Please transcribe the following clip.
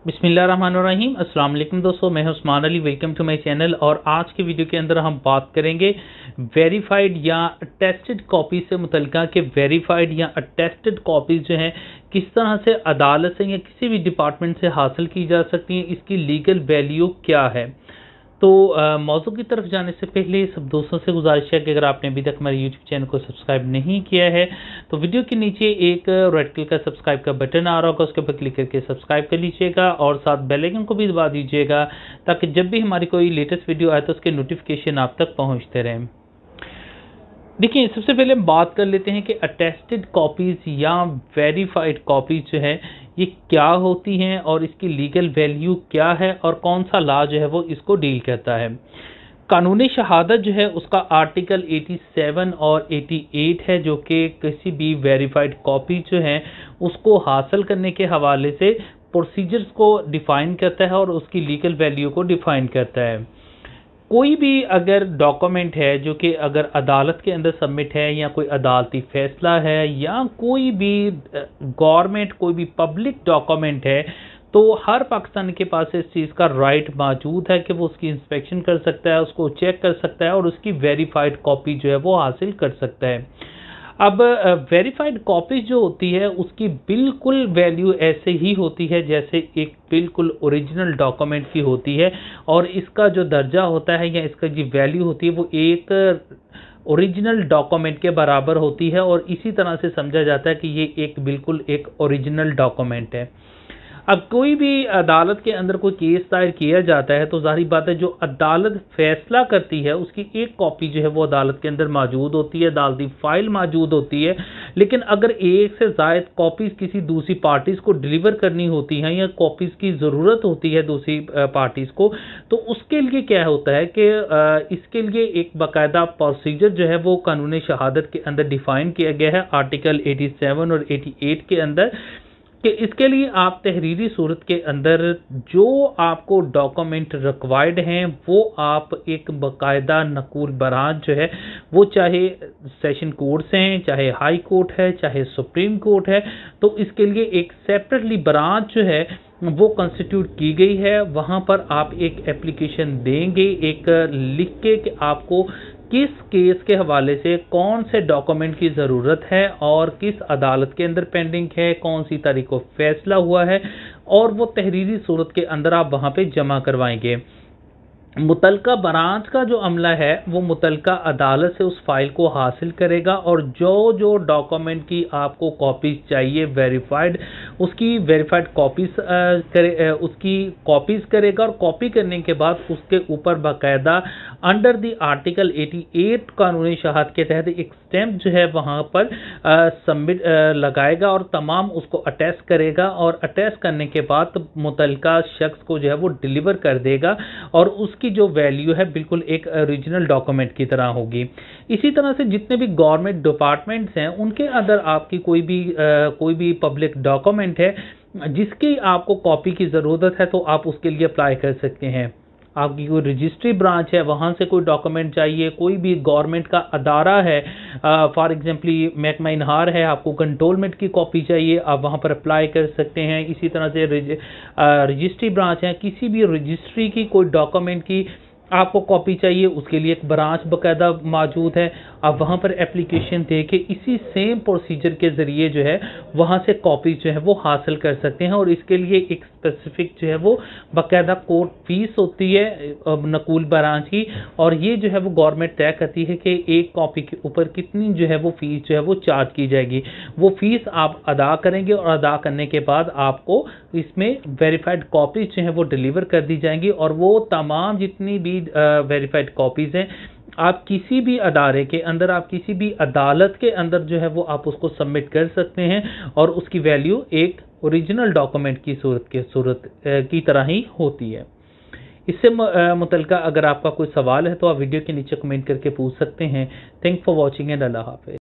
बिस्मिल्लाहिर्रहमानिर्रहीम। अस्सलाम वालेकुम दोस्तों, मैं Usman Ali, welcome to my channel. और आज के वीडियो के अंदर हम बात करेंगे वेरीफाइड या अटेस्टेड कॉपी से मुतल्लिका के वेरीफाइड या अटेस्टेड कॉपीज़ जो हैं किस तरह से अदालत से या किसी भी डिपार्टमेंट से हासिल की जा सकती हैं, इसकी लीगल वैल्यू क्या है। तो मौजू की तरफ जाने से पहले सब दोस्तों से गुजारिश है कि अगर आपने अभी तक हमारे यूट्यूब चैनल को सब्सक्राइब नहीं किया है तो वीडियो के नीचे एक रेड कलर का सब्सक्राइब का बटन आ रहा होगा, उसके ऊपर क्लिक करके सब्सक्राइब कर लीजिएगा और साथ बेल आइकन को भी दबा दीजिएगा ताकि जब भी हमारी कोई लेटेस्ट वीडियो आए तो उसके नोटिफिकेशन आप तक पहुँचते रहें। देखिए, सबसे पहले हम बात कर लेते हैं कि अटेस्टेड कॉपीज़ या वेरीफाइड कॉपीज़ जो है ये क्या होती हैं और इसकी लीगल वैल्यू क्या है और कौन सा लॉ जो है वो इसको डील करता है। कानूनी शहादत जो है उसका आर्टिकल 87 और 88 है, जो कि किसी भी वेरीफाइड कॉपी जो है उसको हासिल करने के हवाले से प्रोसीजर्स को डिफ़ाइन करता है और उसकी लीगल वैल्यू को डिफ़ाइन करता है। कोई भी अगर डॉक्यूमेंट है जो कि अगर अदालत के अंदर सबमिट है या कोई अदालती फैसला है या कोई भी गवर्नमेंट कोई भी पब्लिक डॉक्यूमेंट है, तो हर पाकिस्तानी के पास इस चीज़ का राइट मौजूद है कि वो उसकी इंस्पेक्शन कर सकता है, उसको चेक कर सकता है और उसकी वेरीफाइड कॉपी जो है वो हासिल कर सकता है। अब वेरीफाइड कॉपी जो होती है उसकी बिल्कुल वैल्यू ऐसे ही होती है जैसे एक बिल्कुल ओरिजिनल डॉक्यूमेंट की होती है, और इसका जो दर्जा होता है या इसका जो वैल्यू होती है वो एक ओरिजिनल डॉक्यूमेंट के बराबर होती है, और इसी तरह से समझा जाता है कि ये एक बिल्कुल एक ओरिजिनल डॉक्यूमेंट है। अब कोई भी अदालत के अंदर कोई केस दायर किया जाता है तो ज़ाहिर बात है जो अदालत फैसला करती है उसकी एक कॉपी जो है वो अदालत के अंदर मौजूद होती है, अदालती फाइल मौजूद होती है। लेकिन अगर एक से ज़ायद कॉपीज़ किसी दूसरी पार्टीज़ को डिलीवर करनी होती हैं या कॉपीज़ की ज़रूरत होती है दूसरी पार्टीज़ को, तो उसके लिए क्या होता है कि इसके लिए एक बाकायदा प्रोसीजर जो है वो कानूनी शहादत के अंदर डिफ़ाइन किया गया है आर्टिकल 87 और 88 के अंदर, कि इसके लिए आप तहरीरी सूरत के अंदर जो आपको डॉक्यूमेंट रिक्वायर्ड हैं वो आप एक बाकायदा नकूल बरात जो है वो चाहे सेशन कोर्ट से हैं, चाहे हाई कोर्ट है, चाहे सुप्रीम कोर्ट है, तो इसके लिए एक सेपरेटली बरात जो है वो कंस्टिट्यूट की गई है। वहाँ पर आप एक एप्लीकेशन देंगे एक लिख के कि आपको किस केस के हवाले से कौन से डॉक्यूमेंट की ज़रूरत है और किस अदालत के अंदर पेंडिंग है, कौन सी तारीख को फैसला हुआ है, और वो तहरीरी सूरत के अंदर आप वहाँ पे जमा करवाएंगे। मुतलका बरात का जो अमला है वो मुतलका अदालत से उस फाइल को हासिल करेगा और जो जो डॉक्यूमेंट की आपको कॉपीज़ चाहिए वेरीफाइड, उसकी वेरीफाइड कॉपीज़ उसकी कॉपीज़ करेगा, और कॉपी करने के बाद उसके ऊपर बाकायदा अंडर द आर्टिकल 88 कानूनी शहादत के तहत एक स्टैम्प जो है वहाँ पर सबमिट लगाएगा और तमाम उसको अटैच करेगा, और अटैच करने के बाद मुतलका शख्स को जो है वो डिलीवर कर देगा और उसकी जो वैल्यू है बिल्कुल एक ओरिजिनल डॉक्यूमेंट की तरह होगी। इसी तरह से जितने भी गवर्नमेंट डिपार्टमेंट्स हैं उनके अंदर आपकी कोई भी पब्लिक डॉक्यूमेंट है जिसकी आपको कॉपी की ज़रूरत है तो आप उसके लिए अप्लाई कर सकते हैं। आपकी कोई रजिस्ट्री ब्रांच है वहाँ से कोई डॉक्यूमेंट चाहिए, कोई भी गवर्नमेंट का अदारा है, फॉर एग्जांपली महकमा इनहार है, आपको कंट्रोलमेंट की कॉपी चाहिए आप वहाँ पर अप्लाई कर सकते हैं। इसी तरह से रजिस्ट्री ब्रांच है, किसी भी रजिस्ट्री की कोई डॉक्यूमेंट की आपको कॉपी चाहिए उसके लिए एक ब्रांच बाकायदा मौजूद है, आप वहाँ पर एप्लीकेशन दे के इसी सेम प्रोसीजर के ज़रिए जो है वहाँ से कॉपी जो है वो हासिल कर सकते हैं। और इसके लिए एक स्पेसिफिक जो है वो बाकायदा कोर्ट फीस होती है नकूल ब्रांच की, और ये जो है वो गवर्नमेंट तय करती है कि एक कॉपी के ऊपर कितनी जो है वो फीस जो है वो चार्ज की जाएगी। वो फीस आप अदा करेंगे और अदा करने के बाद आपको इसमें वेरीफाइड कॉपीज जो है वो डिलीवर कर दी जाएंगी, और वो तमाम जितनी भी वेरीफाइड कॉपीज़ हैं आप किसी भी अदारे के अंदर, आप किसी भी अदालत के अंदर जो है वो आप उसको सबमिट कर सकते हैं, और उसकी वैल्यू एक ओरिजिनल डॉक्यूमेंट की सूरत की तरह ही होती है। इससे मुतल्लिका अगर आपका कोई सवाल है तो आप वीडियो के नीचे कमेंट करके पूछ सकते हैं। थैंक फॉर वॉचिंग एंड अल्लाह हाफ़िज़।